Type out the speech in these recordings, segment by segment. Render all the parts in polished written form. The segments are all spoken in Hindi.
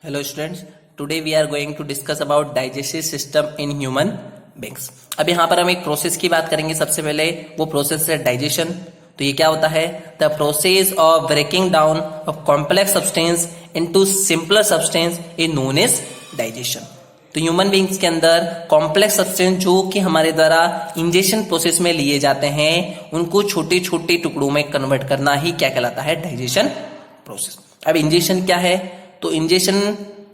Hello students, today we are going to discuss about digestive system in human beings. अब यहाँ पर हम एक प्रोसेस की बात करेंगे। सबसे पहले वो प्रोसेस है डाइजेशन। तो ये क्या होता है? The process of breaking down of complex substance into simpler substance is known as digestion. तो ह्यूमन बींग्स के अंदर कॉम्प्लेक्स सब्सटेंस जो कि हमारे द्वारा इंजेक्शन प्रोसेस में लिए जाते हैं, उनको छोटे छोटे टुकड़ों में कन्वर्ट करना ही क्या कहलाता है? Digestion process. अब इंजेक्शन क्या है? तो इंजेक्शन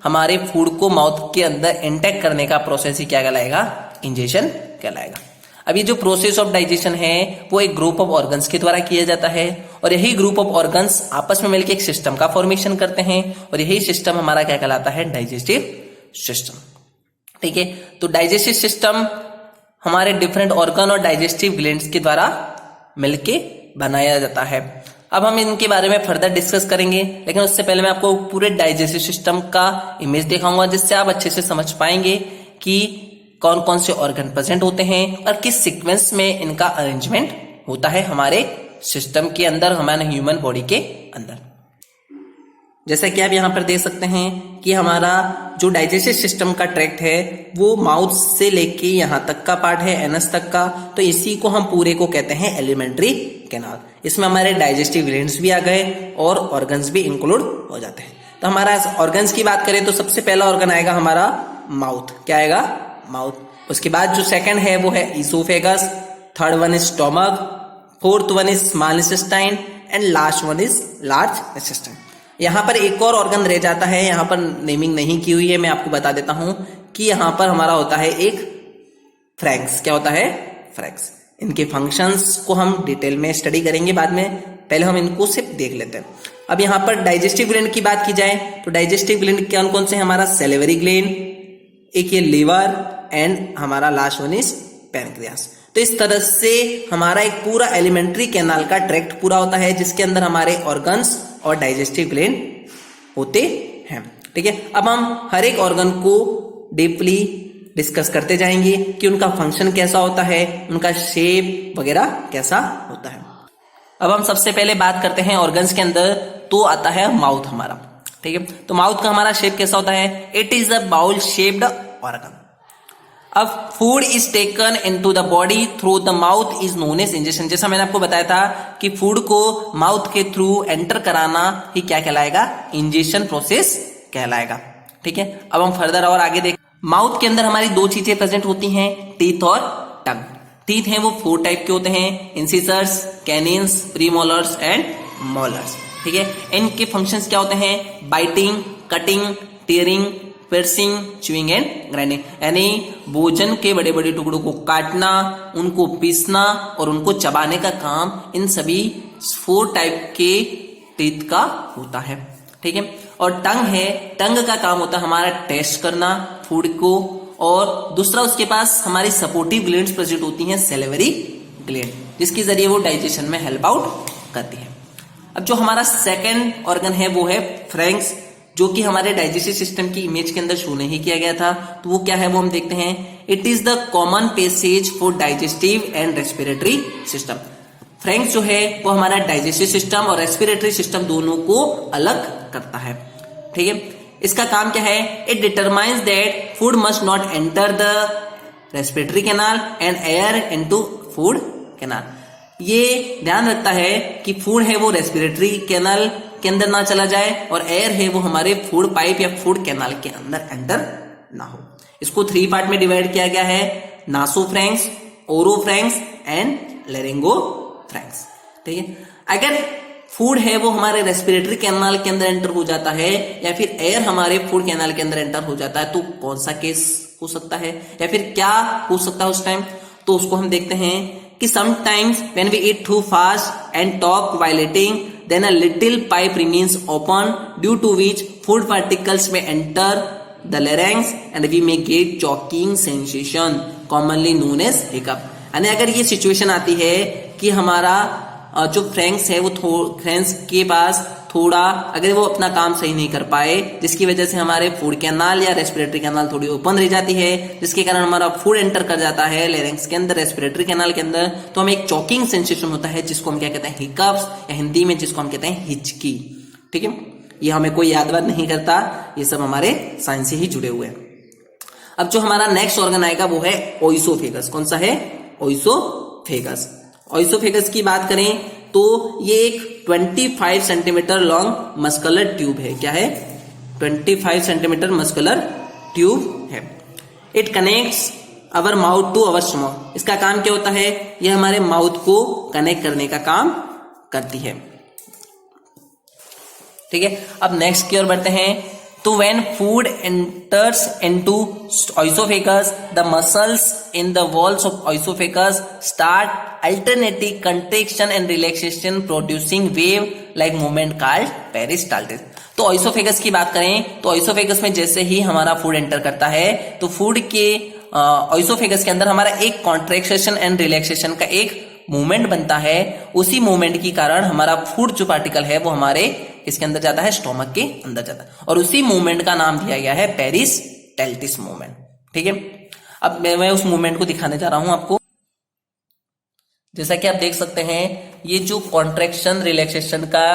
हमारे फूड को माउथ के अंदर इंटेक करने का प्रोसेस ही क्या कहलाएगा? इंजेक्शन कहलाएगा। अब ये जो प्रोसेस ऑफ डाइजेशन है वो एक ग्रुप ऑफ ऑर्गन्स के द्वारा किया जाता है, और यही ग्रुप ऑफ ऑर्गन्स आपस में मिलकर एक सिस्टम का फॉर्मेशन करते हैं, और यही सिस्टम हमारा क्या कहलाता है? Digestive system. ठीक है, तो डाइजेस्टिव सिस्टम हमारे डिफरेंट ऑर्गन और डाइजेस्टिव ग्लैंड्स के द्वारा मिलके बनाया जाता है। अब हम इनके बारे में फर्दर डिस्कस करेंगे, लेकिन उससे पहले मैं आपको पूरे डाइजेस्टिव सिस्टम का इमेज दिखाऊंगा, जिससे आप अच्छे से समझ पाएंगे कि कौन कौन से ऑर्गन प्रेजेंट होते हैं और किस सीक्वेंस में इनका अरेंजमेंट होता है हमारे सिस्टम के अंदर, हमारे ह्यूमन बॉडी के अंदर। जैसा कि आप यहाँ पर देख सकते हैं कि हमारा जो डाइजेस्टिव सिस्टम का ट्रैक्ट है वो माउथ से लेके यहाँ तक का पार्ट है, एनस तक का। तो इसी को हम पूरे को कहते हैं एलिमेंट्री कैनाल। इसमें हमारे डाइजेस्टिव ग्लैंड्स भी आ गए और ऑर्गन्स भी इंक्लूड हो जाते हैं। तो हमारा ऑर्गन्स की बात करें तो सबसे पहला ऑर्गन आएगा हमारा माउथ। क्या आएगा? माउथ। उसके बाद जो सेकंड है वो है oesophagus, third one is stomach, fourth one is small intestine and last one is large intestine. यहाँ पर एक और ऑर्गन रह जाता है, यहाँ पर नेमिंग नहीं की हुई है, मैं आपको बता देता हूं कि यहाँ पर हमारा होता है एक फ्रैंक्स। क्या होता है? फ्रैंक्स। इनके फंक्शंस को हम डिटेल में स्टडी करेंगे बाद में, पहले हम इनको सिर्फ देख लेते हैं। अब यहाँ पर डाइजेस्टिव ग्लैंड की बात की जाए तो डाइजेस्टिव ग्लैंड कौन कौन से? हमारा सैलिवरी ग्लैंड, एक ये लीवर एंड हमारा लास्ट वन इज पैनक्रियास। तो इस तरह से हमारा एक पूरा एलिमेंट्री कैनाल का ट्रैक्ट पूरा होता है, जिसके अंदर हमारे ऑर्गन्स और डाइजेस्टिव ग्लैंड होते हैं। ठीक है, अब हम हर एक ऑर्गन को डीपली डिस्कस करते जाएंगे कि उनका फंक्शन कैसा होता है, उनका शेप वगैरह कैसा होता है। अब हम सबसे पहले बात करते हैं ऑर्गन्स के अंदर, तो आता है माउथ हमारा। ठीक है, तो माउथ का हमारा शेप कैसा होता है? It is a bowl shaped organ. अब food is taken into the body through the mouth is known as ingestion. जैसा मैंने आपको बताया था कि फूड को माउथ के थ्रू एंटर कराना ही क्या कहलाएगा? इंजेक्शन प्रोसेस कहलाएगा। ठीक है, अब हम फर्दर और आगे देख। माउथ के अंदर हमारी दो चीजें प्रेजेंट होती हैं, टीथ और टंग। टीथ हैं वो 4 टाइप के होते हैं, इंसिसर्स, कैनिन्स, प्रीमोलर्स एंड मोलर्स। ठीक है, इनके फंक्शंस क्या होते हैं? Biting, cutting, tearing, piercing, chewing and grinding. यानी भोजन के बड़े बड़े टुकड़ों को काटना, उनको पीसना और उनको चबाने का काम इन सभी 4 टाइप के टीथ का होता है। ठीक है, और टंग है, टंग का काम होता है हमारा टेस्ट करना फूड को, और दूसरा उसके पास हमारी सपोर्टिव ग्लैंड्स प्रेजेंट होती हैं, सैलिवरी ग्लैंड, जिसके जरिए वो डाइजेशन में हेल्प आउट करती है। अब जो हमारा सेकंड ऑर्गन है वो है फ्रैंक्स, जो कि हमारे डाइजेस्टिव सिस्टम की इमेज के अंदर शो नहीं किया गया था। तो वो क्या है वो हम देखते हैं। It is the common passage for digestive and respiratory system. Franks जो है वो हमारा डाइजेस्टिव सिस्टम और रेस्पिरेटरी सिस्टम दोनों को अलग करता है। ठीक है, इसका काम क्या है? It determines that food must not enter the respiratory canal and air into food canal. ये ध्यान रखता है कि फूड है वो रेस्पिरेटरी कैनाल के अंदर ना चला जाए, और एयर है वो हमारे फूड पाइप या फूड कैनाल के अंदर एंटर ना हो। इसको 3 पार्ट में डिवाइड किया गया है, नासोफ्रैंक्स, ओरोफ्रैंक्स एंड लेरिंगोफ्रैंक्स। ठीक है, अगर फूड है वो हमारे रेस्पिरेटरी कैनाल के अंदर एंटर हो जाता है, या फिर एयर हमारे फूड कैनाल के अंदर एंटर हो जाता है, तो कौन सा केस हो सकता है या फिर क्या हो सकता है उस टाइम? तो उसको हम देखते हैं कि sometimes when we eat too fast and talk while eating, then a little pipe remains open, due to which food particles may enter the larynx and we may get choking sensation, commonly known as hiccup। यानी अगर ये सिचुएशन आती है कि हमारा जो फ्रैंक्स है वो फ्रैंक्स के पास थोड़ा अगर वो अपना काम सही नहीं कर पाए, जिसकी वजह से हमारे फूड कैनाल या रेस्पिरेटरी कैनाल थोड़ी ओपन रह जाती है, जिसके कारण हमारा फूड एंटर कर जाता है लेरिंक्स के अंदर, रेस्पिरेटरी कैनाल के अंदर, तो हमें एक चॉकिंग सेंसेशन होता है, जिसको हम क्या कहते हैं? हिकअप्स, या हिंदी में जिसको हम कहते हैं हिचकी। ठीक है, ये हमें कोई याद नहीं करता, ये सब हमारे साइंस से ही जुड़े हुए हैं। अब जो हमारा नेक्स्ट ऑर्गन आएगा वो है ओइसोफेगस। कौन सा है? ओइसोफेगस। ओइसोफेगस की बात करें तो ये एक 25 सेंटीमीटर लॉन्ग मस्कुलर ट्यूब है। क्या है? 25 सेंटीमीटर मस्कुलर ट्यूब है। It connects our mouth to our stomach. इसका काम क्या होता है? यह हमारे माउथ को कनेक्ट करने का काम करती है। ठीक है, अब नेक्स्ट की ओर बढ़ते हैं। तो when food enters into oesophagus, the muscles in the walls of oesophagus start alternative contraction and relaxation, producing wave like movement called peristalsis. तो ओइसोफेगस की बात करें तो ओइसोफेगस में जैसे ही हमारा फूड एंटर करता है तो फूड के ओइसोफेगस के अंदर हमारा एक कॉन्ट्रैक्शन एंड रिलैक्सेशन का एक मूवमेंट बनता है। उसी मूवमेंट के कारण हमारा फूड जो पार्टिकल है वो हमारे इसके अंदर जाता है, स्टोमक के अंदर जाता है, और उसी मूवमेंट का नाम दिया गया है पेरिस्टाल्टिस मूवमेंट। ठीक है, अब मैं उस मूवमेंट को दिखाने जा रहा हूं आपको। जैसा कि आप देख सकते हैं, ये जो कॉन्ट्रैक्शन रिलैक्सेशन का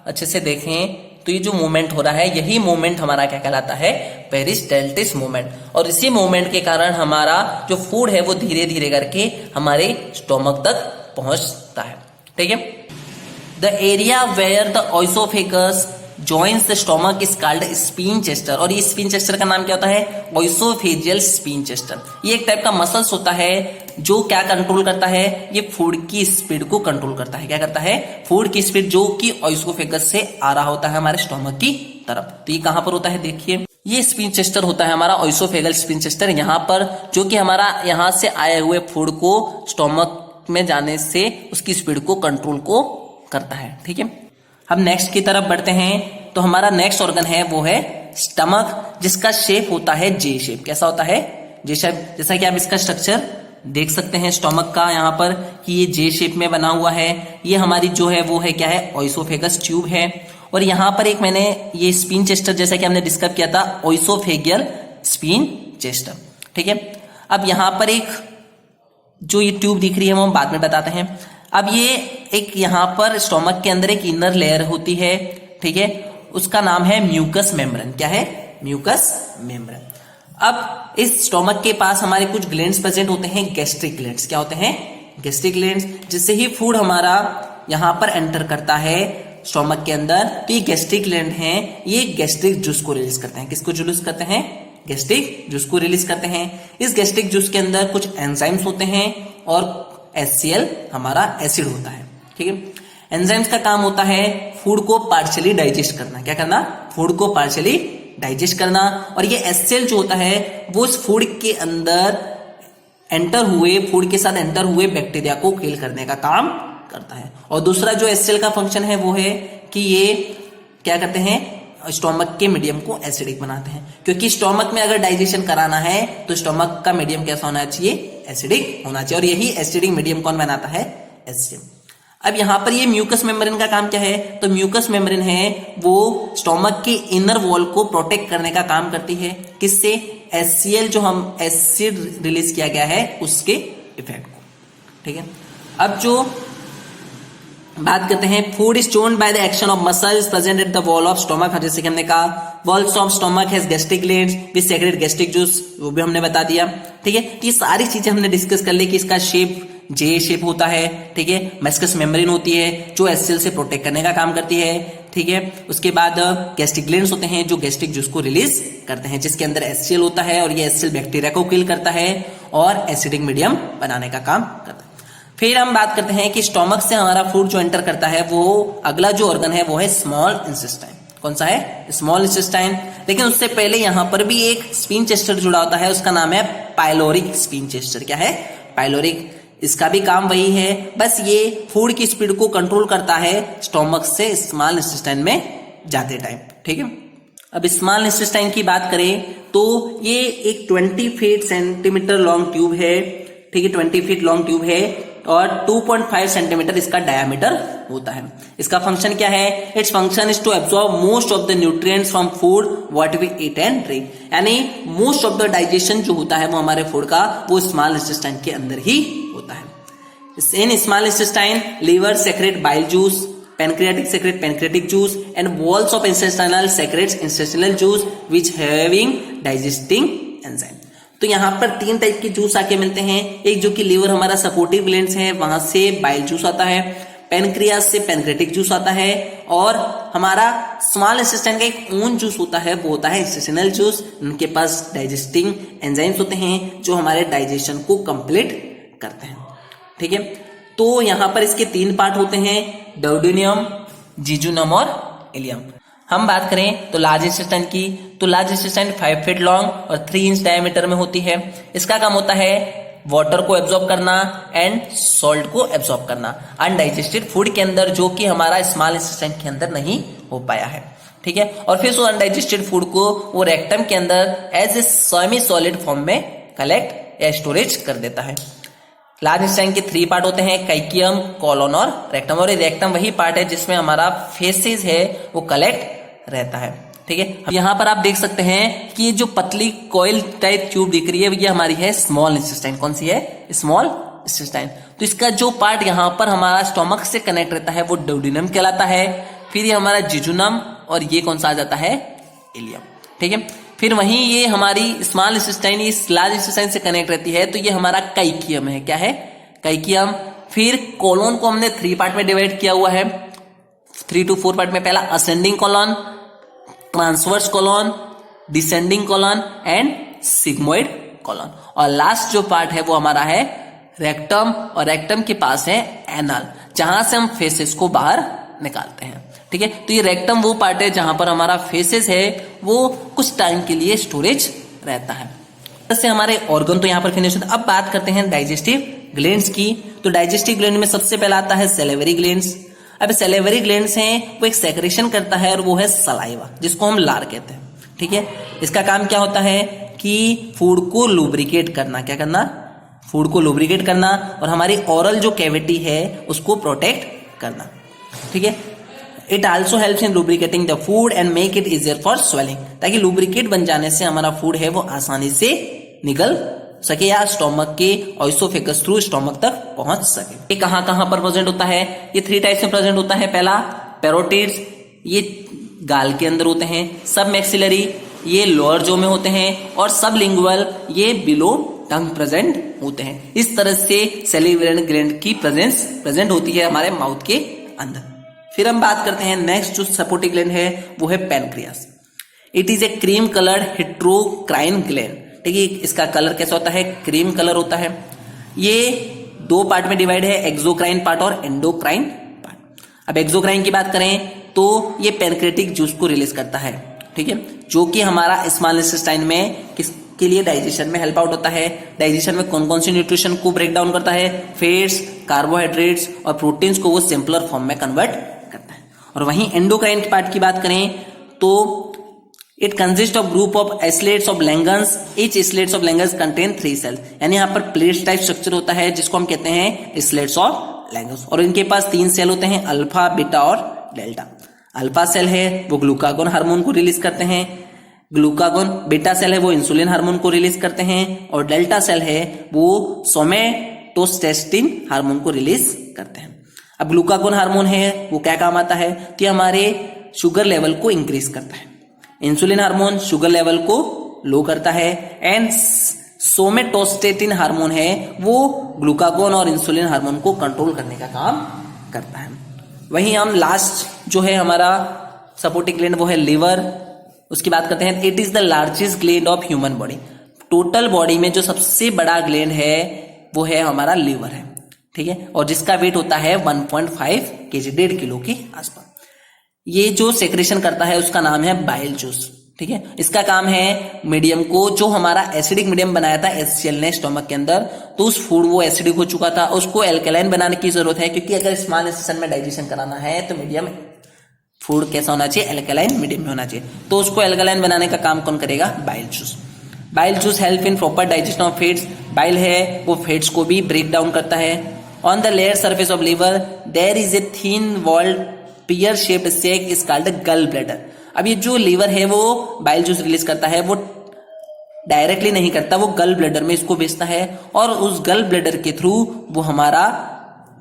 अच्छे से देखें तो ये जो मूवमेंट हो रहा है, यही मूवमेंट हमारा क्या कहलाता है? पेरिस्टाल्टिस मूवमेंट। और इसी मूवमेंट के कारण हमारा जो फूड है वो धीरे धीरे करके हमारे स्टोमक तक पहुंचता है। ठीक है, the area where the oesophagus joins the stomach is called sphincter. और ये स्पिन चेस्टर का नाम क्या होता है? Oesophageal sphincter. ये एक टाइप का मसल्स होता है जो क्या कंट्रोल करता है? ये फूड की स्पीड को कंट्रोल करता है। क्या करता है? फूड की स्पीड जो कि ओइसोफेगस से आ रहा होता है हमारे स्टोमक की तरफ। तो ये कहां पर होता है? देखिए, ये स्पिन चेस्टर होता है हमारा ओइसोफेगल स्पिन चेस्टर, यहाँ पर, जो कि हमारा यहाँ से आए हुए फूड को स्टोमक में जाने से उसकी स्पीड को कंट्रोल को करता है। ठीक है, हम नेक्स्ट की तरफ बढ़ते हैं। तो हमारा नेक्स्ट ऑर्गन है वो है स्टमक, जिसका शेप होता है जे शेप। कैसा होता है? जे शेप। जैसा कि आप इसका स्ट्रक्चर देख सकते हैं स्टमक का यहाँ पर कि ये जे शेप में बना हुआ है। ये हमारी जो है वो है क्या है? ओइसोफेगस ट्यूब है। और यहाँ पर एक मैंने ये स्पिन चेस्टर, जैसा कि हमने डिस्कस किया था, ओइसोफेगियल स्पिन चेस्टर। ठीक है, अब यहाँ पर एक जो ये ट्यूब दिख रही है वो हम बाद में बताते हैं। अब ये एक यहाँ पर स्टोमक के अंदर एक इनर लेयर होती है। ठीक है, उसका नाम है म्यूकस मेम्ब्रेन। क्या है? Mucus membrane. अब इस स्टोमक के पास हमारे कुछ ग्लैंड्स प्रेजेंट होते हैं, गैस्ट्रिक ग्लैंड्स। क्या होते हैं? Gastric glands. जिससे ही फूड हमारा यहां पर एंटर करता है स्टोमक के अंदर, तो ये गैस्ट्रिक ग्लैंड हैं, ये गैस्ट्रिक जूस को रिलीज करते हैं। किसको रिलीज करते हैं? गैस्ट्रिक जूस को रिलीज करते हैं। इस गैस्ट्रिक जूस के अंदर कुछ एंजाइम्स होते हैं और HCl हमारा एसिड होता है। ठीक है, एंजाइम्स का काम होता है फूड को पार्शियली डाइजेस्ट करना। क्या करना? फूड को पार्शियली डाइजेस्ट करना। और ये HCl जो होता है वो इस फूड के अंदर एंटर हुए, फूड के साथ एंटर हुए बैक्टीरिया को किल करने का काम करता है। और दूसरा जो HCl का फंक्शन है वो है कि ये क्या करते हैं? स्टोमक के मीडियम को एसिडिक बनाते हैं। क्योंकि स्टोमक में अगर डाइजेशन कराना है तो स्टोमक का मीडियम कैसा होना चाहिए? एसिडिक होना चाहिए। और यही एसिडिक मीडियम कौन बनाता है? HCl। अब यहां पर ये म्यूकस मेम्ब्रेन का काम क्या है? तो म्यूकस मेम्ब्रेन है वो स्टोमक के इनर वॉल को प्रोटेक्ट करने का काम करती है। किससे? HCl जो हम एसिड रिलीज किया गया है उसके इफेक्ट को। ठीक है, अब जो बात करते हैं, food is churned by the action of muscles present at the wall of stomach. जैसे कि हमने कहा walls of stomach has gastric glands which secrete gastric juice, वो भी हमने बता दिया। ठीक है, ये सारी चीजें हमने डिस्कस कर ली कि इसका शेप जे शेप होता है। ठीक है, मस्कस मेम्ब्रेन होती है जो HCl से प्रोटेक्ट करने का काम करती है। ठीक है, उसके बाद गैस्ट्रिक ग्लैंड्स होते हैं जो गैस्ट्रिक जूस को रिलीज करते हैं, जिसके अंदर HCl होता है और ये HCl बैक्टीरिया को किल करता है और एसिडिक मीडियम बनाने का काम करता है। फिर हम बात करते हैं कि स्टोमक से हमारा फूड जो एंटर करता है वो अगला जो ऑर्गन है वो है स्मॉल इंटेस्टाइन। कौन सा है? Small intestine. लेकिन उससे पहले यहां पर भी एक स्पिन चेस्टर जुड़ा होता है, उसका नाम है पाइलोरिक स्पिन चेस्टर। क्या है? पाइलोरिक। इसका भी काम वही है, बस ये फूड की स्पीड को कंट्रोल करता है स्टोमक से स्मॉल इंटेस्टाइन में जाते टाइम। ठीक है, अब स्मॉल इंटेस्टाइन की बात करें तो ये एक 20 सेंटीमीटर लॉन्ग ट्यूब है। ठीक है, 20 फीट लॉन्ग ट्यूब है और 2.5 सेंटीमीटर इसका डायमीटर होता है। इसका फंक्शन क्या है? Its function is to absorb most of the nutrients from food what we eat and drink. यानी मोस्ट ऑफ द डाइजेशन जो होता है वो हमारे फूड का वो स्मॉल इंटेस्टाइन के अंदर ही होता है। In small intestine liver secrete bile juice pancreatic secrete pancreatic juice and walls of intestinal secretes intestinal juice which having digesting enzyme। तो यहाँ पर 3 टाइप के जूस आके मिलते हैं। एक जो कि लीवर हमारा सपोर्टिव ग्लैंड्स है वहां से बाइल जूस आता है, पैनक्रियास से पैनक्रेटिक जूस आता है, और हमारा स्मॉल इंटेस्टाइन का एक ओन जूस होता है वो होता है इंटेस्टिनल जूस। उनके पास डाइजेस्टिंग एंजाइम्स होते हैं जो हमारे डाइजेशन को कंप्लीट करते हैं। ठीक है, तो यहां पर इसके 3 पार्ट होते हैं, डुओडेनियम, जिजुनम और इलियम। हम बात करें तो लार्ज इंटेस्टाइन की, तो लार्ज इंटेस्टाइन 5 फीट लॉन्ग और 3 इंच डायमीटर में होती है। इसका काम होता है वाटर को एब्जॉर्ब करना एंड सॉल्ट को एब्जॉर्ब करना अनडाइजेस्टेड फूड के अंदर, जो कि हमारा स्मॉल इंटेस्टाइन के अंदर नहीं हो पाया है। ठीक है, और फिर उस अनडाइजेस्टेड फूड को वो रेक्टम के अंदर as a semi solid form में कलेक्ट या स्टोरेज कर देता है। लार्ज इंटेस्टाइन के 3 पार्ट होते हैं, कैइकियम, कोलन और रेक्टम। और ये रेक्टम वही पार्ट है जिसमें हमारा फेसेस है वो कलेक्ट रहता है। ठीक है, यहाँ पर आप देख सकते हैं कि ये जो पतली कॉइल टाइप ट्यूब दिख रही है ये हमारी है स्मॉल इंटेस्टाइन। कौन सी है? Small intestine. तो इसका जो पार्ट यहाँ पर हमारा स्टोमक से कनेक्ट रहता है वो डुओडेनम कहलाता है। फिर ये हमारा जिजुनम और ये कौन सा आ जाता है? इलियम। ठीक है, फिर वहीं ये हमारी स्मॉल इंटेस्टाइन इस लार्ज इंटेस्टाइन से कनेक्ट रहती है तो ये हमारा कैइकियम है। क्या है? कैइकियम। फिर कोलन को हमने 3 पार्ट में डिवाइड किया हुआ है, 3 to 4 पार्ट में। पहला ascending colon, transverse colon, descending colon and sigmoid colon. और लास्ट जो पार्ट है वो हमारा है रेक्टम, और रेक्टम के पास है एनल, जहां से हम फेसेस को बाहर निकालते हैं। ठीक है, तो ये रेक्टम वो पार्ट है जहां पर हमारा फेसेस है वो कुछ टाइम के लिए स्टोरेज रहता है। जैसे हमारे ऑर्गन तो यहां पर फिनिश होता है। अब बात करते हैं डाइजेस्टिव ग्लैंड्स की। तो डाइजेस्टिव ग्लैंड में सबसे पहला आता है सैलिवरी ग्लैंड्स। अब सैलिवरी ग्लैंड्स हैं वो एक सेक्रेशन करता है और वो है सलाइवा, जिसको हम लार कहते हैं। ठीक है, इसका काम क्या होता है कि फूड को लुब्रिकेट करना। क्या करना? फूड को लुब्रिकेट करना और हमारी ओरल जो कैविटी है उसको प्रोटेक्ट करना। ठीक है, it also helps in lubricating the food and make it easier for swelling, ताकि लुब्रिकेट बन जाने से हमारा फूड है वो आसानी से निकल सके या स्टोमक के ऑइसोफेगस थ्रू स्टोमक तक पहुंच सके। ये कहां कहां पर प्रेजेंट होता है? ये 3 टाइप्स में प्रेजेंट होता है। पहला पैरोटिड्स, ये गाल के अंदर होते हैं। सब मैक्सिलरी, ये लोअर जो में होते हैं। और सब लिंगुअल, ये बिलो टंग प्रेजेंट होते हैं। इस तरह से सैलिवरी ग्लैंड की प्रेजेंट होती है हमारे माउथ के अंदर। फिर हम बात करते हैं नेक्स्ट जो सपोर्टिव ग्लैंड है वो है pancreas. It is a cream coloured heterocrine gland. ठीक है, इसका कलर कैसा होता है? क्रीम कलर होता है। ये 2 पार्ट में डिवाइड है, एक्सोक्राइन पार्ट और एंडोक्राइन पार्ट। अब एक्सोक्राइन की बात करें तो ये पैनक्रेटिक जूस को रिलीज करता है। ठीक है, जो कि हमारा स्मॉल इंटेस्टाइन में किसके लिए डाइजेशन में हेल्प आउट होता है। डाइजेशन में कौन कौन सी न्यूट्रिशन को ब्रेक डाउन करता है? फैट्स, कार्बोहाइड्रेट्स और प्रोटीन्स को वो सिंपलर फॉर्म में कन्वर्ट करता है। और वहीं एंडोक्राइन पार्ट की बात करें तो it consist of group of islets of Langerhans. Each islets of Langerhans contain 3 cells, यानी यहाँ पर प्लेट्स टाइप स्ट्रक्चर होता है जिसको हम कहते हैं आइसोलेट्स ऑफ लैंगन्स। और इनके पास 3 सेल होते हैं, अल्फा, बीटा और डेल्टा। अल्फा सेल है वो ग्लूकागोन हार्मोन को रिलीज करते हैं, ग्लूकागोन। बीटा सेल है वो इंसुलिन हार्मोन को रिलीज करते हैं, और डेल्टा सेल है वो सोमेटोस्टेस्टिन हार्मोन को रिलीज करते हैं। अब ग्लूकागोन हार्मोन है वो क्या काम आता है? तो हमारे शुगर लेवल को इंक्रीज करता है। इंसुलिन हार्मोन शुगर लेवल को लो करता है, एंड सोमेटोस्टेटिन हार्मोन है वो ग्लूकागोन और इंसुलिन हार्मोन को कंट्रोल करने का काम करता है। वहीं हम लास्ट जो है हमारा सपोर्टिव ग्लैंड वो है लिवर। उसकी बात करते हैं। It is the largest gland of human body. Total body में जो सबसे बड़ा ग्लैंड है वो है हमारा लिवर है। ठीक है, और जिसका वेट होता है 1.5 kg, 1.5 किलो के आसपास। ये जो सेक्रेशन करता है उसका नाम है बाइल जूस। ठीक है, इसका काम है मीडियम को, जो हमारा एसिडिक मीडियम बनाया था HCl ने स्टोमक के अंदर, तो उस फूड वो एसिडिक हो चुका था, उसको एल्कलाइन बनाने की जरूरत है। क्योंकि अगर स्मॉल इंटेस्टाइन में डाइजेशन कराना है तो मीडियम फूड कैसा होना चाहिए? एल्कलाइन मीडियम में होना चाहिए। तो उसको एल्कलाइन बनाने का काम कौन करेगा? Bile juice. Bile juice help in proper digestion of fats. Bile है वो फैट्स को भी ब्रेक डाउन करता है। On the layer surface of liver there is a thin walled pear shaped sac is called gall bladder. अब ये जो लीवर है वो बाइल जूस रिलीज करता है, वो डायरेक्टली नहीं करता, वो गल ब्लैडर में इसको भेजता है, और उस गल ब्लैडर के थ्रू वो हमारा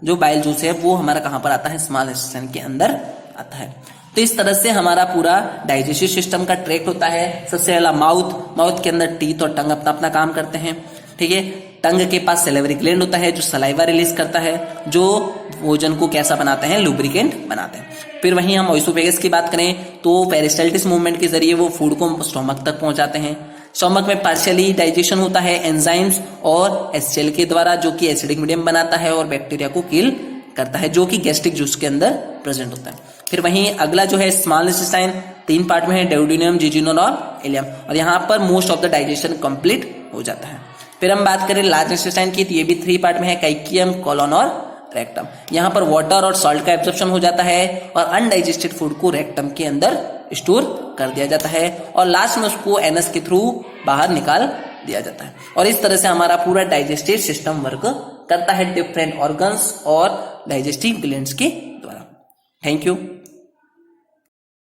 जो बाइल जूस है वो हमारा कहां पर आता है, स्मॉल इंटेस्टाइन के अंदर आता है। तो इस तरह से हमारा पूरा डाइजेस्टिव सिस्टम का ट्रैक्ट होता है। सबसे पहला माउथ के अंदर टीथ और टंग अपना अपना काम करते हैं, ठीक है। टंग के पास सैलिवरी ग्लैंड होता है जो सलाइवा रिलीज करता है, जो भोजन को कैसा बनाते हैं, लुब्रिकेंट बनाते हैं। फिर वहीं हम ओइसोफेगस की बात करें तो पेरिस्टाल्टिस मूवमेंट के जरिए वो फूड को स्टोमक तक पहुंचाते हैं। स्टोमक में पार्शियली डाइजेशन होता है एंजाइम्स और एसिड के द्वारा, जो कि एसिडिक मीडियम बनाता है और बैक्टीरिया को किल करता है, जो कि गैस्ट्रिक जूस के अंदर प्रेजेंट होता है। फिर वहीं अगला जो है स्मॉल इंटेस्टाइन, 3 पार्ट में है, ड्यूडेनियम, जिजिनोम और इलियम, और यहाँ पर most of the digestion complete हो जाता है। फिर हम बात करें लार्ज इंटेस्टाइन की, तो ये भी 3 पार्ट में है, कैइकियम, कोलन और रेक्टम। यहाँ पर वाटर और सॉल्ट का एब्जॉर्प्शन हो जाता है और अनडाइजेस्टेड फूड को रेक्टम के अंदर स्टोर कर दिया जाता है और लास्ट में उसको एनस के थ्रू बाहर निकाल दिया जाता है। और इस तरह से हमारा पूरा डाइजेस्टिव सिस्टम वर्क करता है डिफरेंट ऑर्गन्स और डाइजेस्टिव ग्लैंड्स के द्वारा। Thank you.